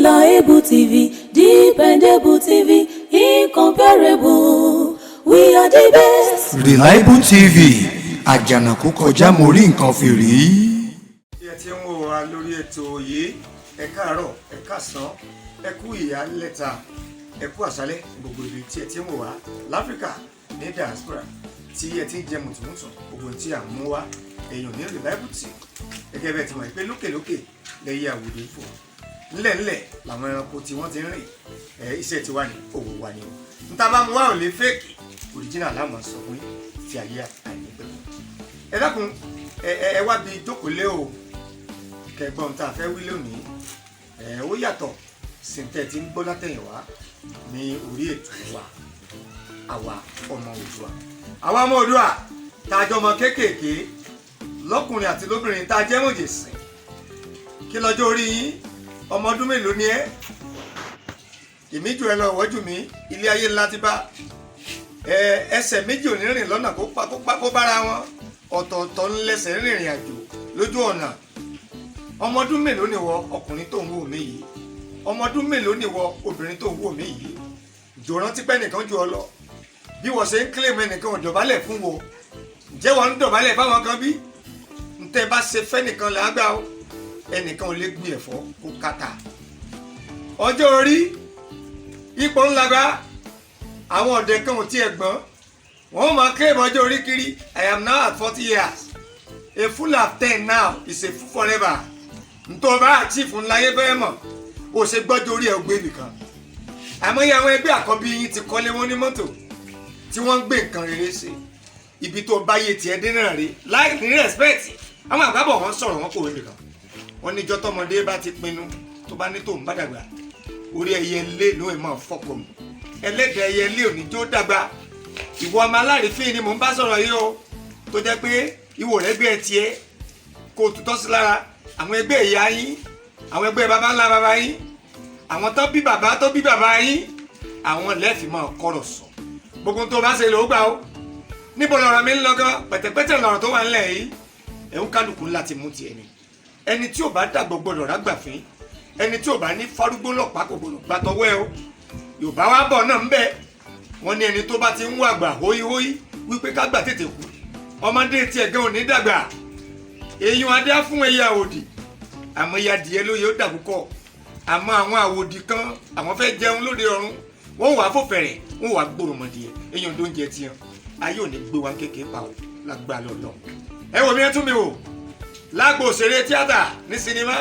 Reliable TV, dependable TV, incomparable. We are the best. Reliable TV, àjànàkú kọjá mo rí nǹkan fìrí. Ẹ ti ń wò wá lórí ètò yìí, ẹ káàárọ̀, ẹ káàsán, ẹ kú ìyálẹ̀ta, ẹ kú àṣálẹ́ gbogbo ibi tí ẹ ti ń wò wá láfíríkà ní diaspora tí ẹ ti ń jẹ mùtùmùtù gbogbo tí à ń mú wá èèyàn ní Reliable TV. Gẹ́gẹ́ bẹ́ẹ̀ ti mọ̀ pé lókèlókè lẹ́yìn àwòdì fò ńlẹ̀ńlẹ̀ làwọn ẹranko tí wọ́n ti ń rìn iṣẹ́ ti wà ní òwò wà ní o. Níta bá mu wá ò lè fẹ́ẹ̀kì original láwọn sọ fún ti ayé àìnípẹ̀kun. Ẹ dákun ẹ wá bí jókòó lé o kẹgbọ́n tá a fẹ́ wí lónìí ó yàtọ̀ sí tẹ́ ti ń gbọ́ látẹ̀yìnwá ní orí ètò wa àwa ọmọ Oòduà. Àwa ọmọ Oòduà tá a jọ ọmọ kéékèèké lọ́kùnrin àti lóbìnrin tá a jẹ́ mọ̀jẹ̀sìn. Kí lọ́jọ́ orí yín ọmọ ọdún mélòó ni ẹ́? Èmi jù ẹ lọ wọ́jú mi ilé ayé ńlá ti bá ẹsẹ̀ méjì ò ní rìn lọ́nà kó bára wọn ọ̀tọ̀ọ̀tọ̀ ńlẹ́sẹ̀ rìnrìn àjò lójú ọ̀nà. Ọmọ ọdún mélòó ni wọ ọkùnrin tó ń wò mí yìí? Ọmọ ọdún mélòó ni wọ obìnrin tó ń wò mí yìí? Jò rántí pé nìkan ju ọ lọ bí wọ́n ṣe ń kílèmù ẹnìkan ò dọ̀bálẹ̀ fún wo ǹjẹ́ wọ́n ń dọ̀bálẹ̀ fáwọn kan bí? Ntẹ́ bá ṣe fẹ́ nìkan làágbá o ẹnìkan ò lè gbin ẹ̀fọ́ kó kàtà. Ọjọ́ orí ipò ńlágbá àwọn ọ̀dẹ̀ kan ò tiẹ̀ gbọ́n wọ́n máa kílèmù ọjọ́ orí kiri. I am now at 40 years. A fool at 10 now is a fool forever. Ntọ́ bá àchífù ńláyé fẹ́ mọ̀ ó ṣe gbọ́jọ́ orí ẹ̀ gbé nìkan. Àmọ́yé àwọn ẹgbẹ́ àkọ́bí yín ti kọ́lé wọn ní mọ́tò tí wọ́n ń gbé nǹkan rere ṣe. Ibi tó bá yé tiẹ̀ dé náà rí láì ní respect. Àwọn àgbàbọ̀ wọn sọ̀rọ̀ wọn kò wé nìkan. Wọ́n níjọ́ tọmọdé bá ti pinnu tó bá ní tòun bá dàgbà orí ẹyẹ lé ló ẹ̀ máa fọ́pọ̀ mu. Ẹlẹ́dẹ̀ ẹyẹ lé òní tó dàgbà. Ìwọ ọmọ alárìífín ni mò ń bá sọ̀rọ̀ yìí o tó jẹ́ pé ìwò rẹ̀ gbé ẹ tiẹ̀ kó tutọ́ sí lára àwọn ẹgbẹ́ ìyá yín àwọn ẹgbẹ́ baba ńlá baba yín àwọn tó bí baba yín àwọn lẹ́ẹ̀fì máa kọ̀rọ̀ sọ gbogbo tó bá ṣe ló gbà ó. Níbo lọ̀rọ̀ mi ń lọ gan pẹ̀tẹ̀pẹ̀tẹ̀ lọ̀rọ̀ tó wà ńlẹ̀ yìí ẹ̀hún kálukú láti mú tiẹ̀ ni. Ẹni tí ò bá dàgbọ́ gbọdọ̀ rágbàfín ẹni tí ò bá ní fárúgbó lọ́pàá kò gbọdọ̀ gbà tọwọ́ ẹ o. Yorùbá wa bọ̀ náà ń bẹ wọ́n ní ẹni tó bá ti ń wà gbà hóíhóí wípé ká gbà tètè kú ọmọdé tiẹ̀ gan ò ní dàgbà. Èèyàn adé á fún ẹyẹ àwòdì àmọ́ ìyá adìẹ ló yóò dàbúkọ àmọ́ àwọn àwòdì kan àwọn fẹ́ jẹun lóde ọ̀run wọ́n wà fòfẹ̀rẹ̀ wọ́n wà gbòròmọdìẹ èèyàn tó ń jẹ tiẹ̀ ayé ò ní gbé wa kékeré pa ò lágbá lọ́lọ́. Ẹ wò mí ẹ tún mi wò lágbo òṣèré tíátà ní sinimá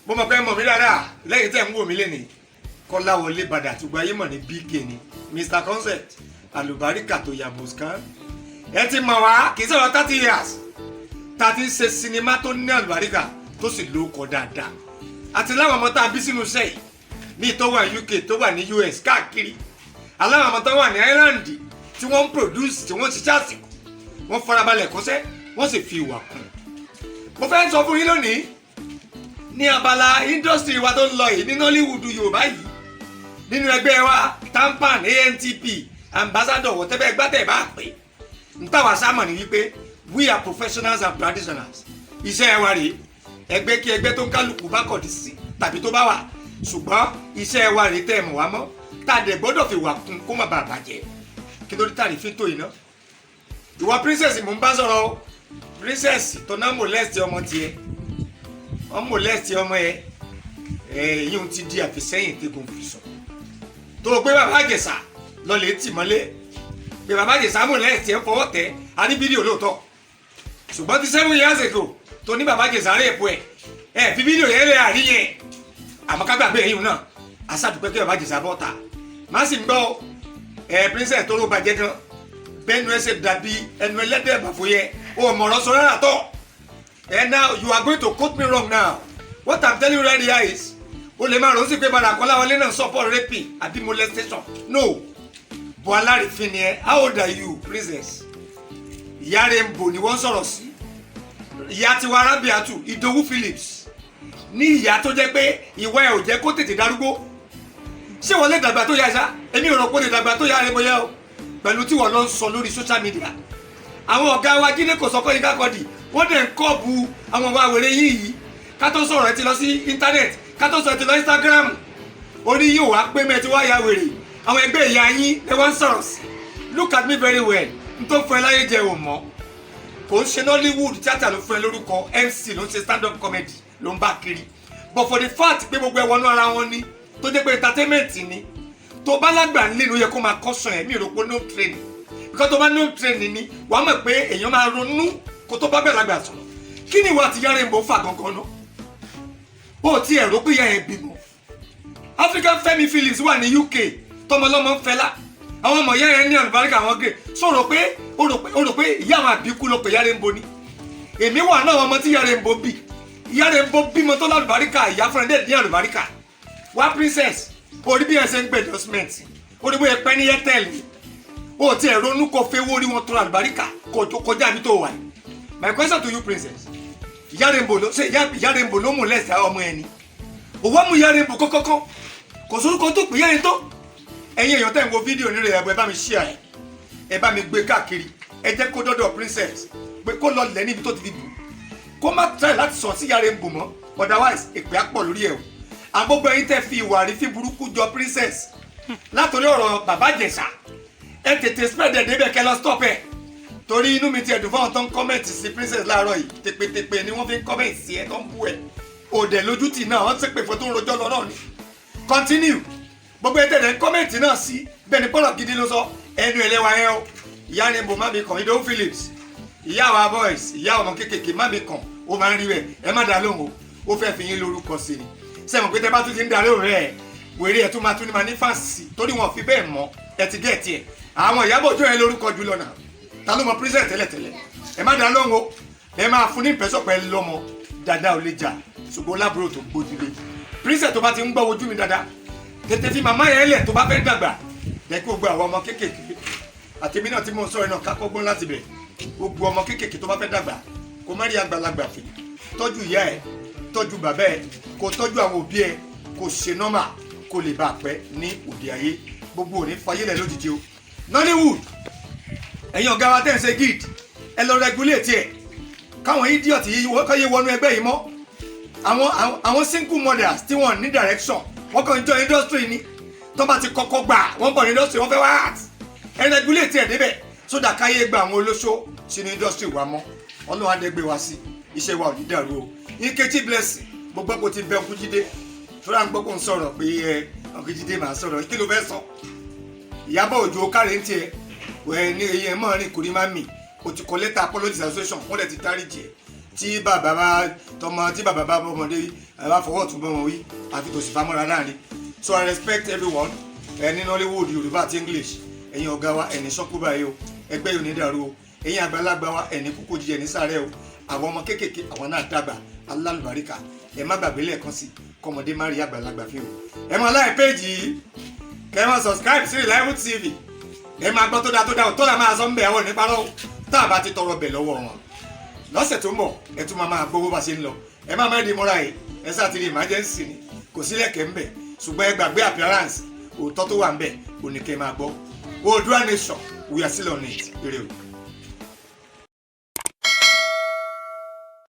mo mọ̀ pé mọ̀ mí dáadáa lẹ́yìn tẹ̀ ń wò mí lẹ́nìí Kọ́láwọlé Badà tó gba ayé mọ̀ ní BK ni Mr Concept àlùbáríkà tó yàgò scan. Ẹ ti mọ̀ wá kì í sọ̀rọ̀ 30 years tá a ti ń ṣe sinimá tó ní àlùbáríkà tó sì lóko dáadáa àti láwọn ọmọ tá a bí sínú iṣẹ́ yìí ní tó wà UK tó wà ní US káàkiri aláwọn ọmọ tó wà ní Ireland tí wọ́n ń produce tí wọ́n ń ṣiṣẹ́ àsìkò wọ́n farabalẹ̀ kọ́ṣẹ́ wọ́n sì fi ìwà kún. Mo fẹ́ sọ fún yín lónìí ní abala industry wa tó ń lọ yìí ní Nollywood Yorùbá yìí nínú ẹgbẹ́ wa TAMPAN ANTP ambassador whatever ẹgbẹ́ tẹ̀ bá pè ń tàwa sámọ̀ ní wípé we are professionals and practitioners. Iṣẹ́ wa rèé ẹgbẹ́ kí ẹgbẹ́ tó ń kálukú bá kọ̀dí sí tàbí tó bá wà ṣùgbọ́n iṣẹ́ wa rèé tẹ́ mọ̀ wá mọ́ tá a dẹ̀ gbọ́dọ̀ fi wà kún kó má bàa bàjẹ́ kí ló dé tàrí fi tó iná. Ìwọ princess mò ń bá sọ̀rọ̀ o princess tó náà molest ọmọ tiẹ̀ wọ́n molest ọmọ yẹn yíyún ti di àfisẹ́yìn tẹ́gùn fi sọ tó o gbé bàbá Àjẹsà lọ lè tì mọ́lé pé bàbá Àjẹsà molest ẹ̀ fọwọ́ tẹ̀ á ní fídíò lóòótọ́ ṣùgbọ́n ti 7 years ago tó ní bàbá Àjẹsà rẹ̀ èpo ẹ̀ fi fídíò yẹn lè àrí yẹn àmọ́ ká gbàgbé ẹ̀yìn náà aṣáàdùpẹ́ kí bàbá Àjẹsà bọ́ ta má sì ń gbọ́ princess tó ló bàjẹ́ gan bẹ́ẹ̀nu ẹ ṣe dàbí ẹnu ẹlẹ́dẹ̀ bàfóyẹ o mọ̀rọ̀ sọ rárá tọ̀ now you are going to quote me wrong now what I'm telling you right here is o lè máa rò ó sì pé Badà Kọ́láwọlé náà support raping àbí molestation no bọ́ alárìífín ni ẹ how old are you princess ìyá rẹ̀ ń bò ní wọ́n sọ̀rọ̀ sí ìyá tiwa Arábíàtù Ìdòwú Phillips ní ìyá tó jẹ́ pé ìwà ẹ̀ ò jẹ́ kó tètè darúgbó ṣé wọ́n lè dàgbà tó yá ṣá èmi ò rò pé ó lè dàgbà tó yá rẹ̀ bóyá o pẹ̀lú tí wọ́n lọ ń sọ lórí social media àwọn ọ̀gá wa Jídé Kòsọ́kọ́ yín kákọ́dì wọ́n dẹ̀ ń kọ́ọ̀bù àwọn ọmọ àwèrè yìí ká tó sọ̀rọ̀ ẹ ti lọ sí íńtánẹ́ẹ̀tì ká tó sọ ti lọ Instagram ó ní yóò wá pé mẹ́tí wá ya wèrè àwọn ẹgbẹ́ ìyá yín ẹ wọ́n sọ̀rọ̀ sí look at me very well n tó fún ẹ láyé jẹ ò mọ́ kò ń ṣe Nollywood tíátà ló fún ẹ lórúkọ MC ló ń ṣe stand up comedy ló ń bá kiri but for the fact pé gbogbo ẹ wọnú ara wọn ní tó jẹ́ pé entertainment ni tó bá lágbà nílé ló yẹ kó máa kọ́sàn ẹ̀ mí rò pé no training because tó bá no training ni wàá mọ̀ pé èèyàn máa ronú kó tó bá bẹ̀ lágbà sọ̀rọ̀ kí ni ìwà àti Ìyá Rainbow fà gangan náà bó ti ẹ̀rọ pé ìyá yẹn bímọ African Femi Phillips wà ní UK tọmọlọmọ ń fẹlá àwọn ọmọ ìyá yẹn ní àlùbáríkà àwọn gè sọ̀rọ̀ pé ó rò pé ìyá àwọn àbíkú ló pè Ìyá Rainbow ni èmi wà náà ọmọ tí Ìyá Rainbow bí Ìyá Rainbow bímọ tó lálùbáríkà ìyá fúnra dé ní àlùbáríkà wá princess orí bí ẹ ṣe ń gbé endorsement orí bóyá pẹ́ ní Airtel ni ó ti ẹ̀ ronú kó fẹ́ wórí wọn tó àlùbáríkà kọjá àbí tó wà ní. My question to you princess Ìyá Rainbow ló ṣe Ìyá Rainbow ló mú lẹ́sẹ̀ ọmọ ẹni òwò mú Ìyá Rainbow kọ́kọ́kọ́ kò sórúkọ tó pè yẹn tó ẹ̀yin èèyàn tẹ̀ ń wo fídíò nílẹ̀ ẹ̀bùn ẹ bá mi share ẹ bá mi gbé káàkiri ẹ jẹ́ kó dọ́dọ̀ princess pé kó lọ lẹ̀ níbi tó ti fi bù kó má try láti sọ sí Ìyá Rainbow mọ́ otherwise èpè á pọ̀ lórí ẹ̀ o àgbógbó ẹ̀yin tẹ́ fi ìwà àrífín burúkú jọ princess látòrí ọ̀rọ̀ bàbá Ìjẹ̀ṣà ẹ tètè spread ẹ̀ débẹ̀ kẹ́ lọ stop ẹ̀ torí inú mi ti ẹ̀dùn fáwọn tó ń kọ́mẹ̀ntì sí princess láàárọ̀ yìí tèpètèpè ni wọ́n fi ń kọ́mẹ̀ntì sí ẹ tó ń bú ẹ òdẹ lójútì náà wọ́n ti pè fún tó ń rojọ́ lọ náà ni continue gbogbo ẹ̀tẹ̀dẹ̀ kọ́mẹ̀ntì náà sí bẹ́ẹ̀ ni pọ́lọ̀ gidi ló sọ ẹnu ẹlẹ́wà yẹn o Ìyá Rainbow má mi kàn Ìdòwú Phillips ìyá wa boys ìyá ọmọ kékèké má mi kàn ó máa ń rí rẹ̀ ẹ má dá lóhùn ó fẹ́ fi yín lórúkọ sí ni sẹ́wọ̀n pé tẹ́ bá tún ti ń darí òun rẹ̀ wèrè ẹ̀ tún máa tún ní ma ní fáǹsì torí wọn fi bẹ́ẹ̀ mọ́ ẹ ti gẹ̀ tiẹ̀ àwọn Ìyábọ̀ Òjó yẹn lórúkọ jùlọ náà ta ló mọ princess tẹ́lẹ̀tẹ́lẹ̀ ẹ má dá lóhùn o ẹ máa fún ní ìpẹ́sọ̀pẹ́ lọ́mọ dáadáa ò lè jà ṣùgbọ́n lábúrò tó gbójúlé princess tó bá ti ń gbọ́ ojú mi dáadáa tètè fi màmá yẹn lẹ̀ tó bá fẹ́ dàgbà jẹ́ kí gbogbo àwọn ọmọ kéékèèké àtẹ̀mí náà tí mo sọ̀rọ̀ náà ká kọ́gbọ́n láti bẹ̀ gbogbo ọmọ kéékèèké tó bá fẹ́ dàgbà kó má rí àgbàlagbà fi tọ́jú ìyá ẹ̀ tọ́jú bàbá ẹ̀ kó tọ́jú àwọn òbí ẹ̀ kó ṣe nọ́mà kó lè bá a pẹ́ ní òde ayé gbogbo òní fayélẹ̀ lójijì o Nollywood ẹ̀yin ọ̀gá wa tẹ̀ ń ṣe gid ẹ lọ regulate ẹ̀ káwọn idiot yìí kọ́ yé wọnú ẹgbẹ́ yìí mọ́ àwọn single mothers tí wọ́n ní direction wọ́n kàn ń jọ industry ni tó bá ti kọ́kọ́ gbà wọ́n bọ̀ ní industry wọ́n fẹ́ wá art ẹ regulate ẹ̀ débẹ̀ sódà káyé gba àwọn olóṣó sínú industry wa mọ́ Ọlọ́run adẹ́gbẹ́ wa sí iṣẹ́ wa ò ní dàrú o Nkechi Blessing gbogbo kò ti bẹ Uncle Jídé tó rà ń gbọ́ kó ń sọ̀rọ̀ pé Uncle Jídé máa sọ̀rọ̀ kí ló fẹ́ sọ Ìyábọ̀ Òjó káre ń tiẹ̀ wẹ̀ ní eyín ẹ̀ mọ́ rìn kò ní má mì o ti kọ lẹ́tà apology association wọ́n lẹ̀ ti dáríjì ẹ̀ tí bàbá bá bọ́mọdé bá fọwọ́ tún bọ́mọ wí àfi tòsí fámọ́ra láàrin so I respect everyone ní Nollywood Yorùbá àti English ẹ̀yin ọ̀gá wa ẹ̀ní sọ́kú báyìí o ẹgbẹ́ yóò ní dàrú o ẹ̀yin àgbàlagbà wa ẹ̀ní kúkú jíjẹ ní sáré o àwọn ọmọ kéékèèké àwọn náà dàgbà alálùbáríkà ẹ má gbàgbé lẹ́ẹ̀kan sí kọ́mọdé má rí àgbàlagbà fi hàn ẹ máa láì péjì yìí kẹ́ ẹ máa subscribe sí Reliable TV ẹ máa gbọ́ tó dáa tó là máa sọ ń bẹ̀ àwọn níparọ́ tá a bá ti tọrọ bẹ̀ lọ́wọ́ wọn lọ́sẹ̀ tó ń bọ̀ ẹ tún máa gbowó bá ṣe ń lọ ẹ má má di mọ́ra yìí ẹ sáà ti rí emergency ni kò sílẹ̀ kẹ́ ń bẹ̀ ṣùgbọ́n ẹ gbàgbé appearance òótọ́ tó wà ń bẹ̀ òní kẹ́ máa gbọ́ Oòduà Nation we are still on it.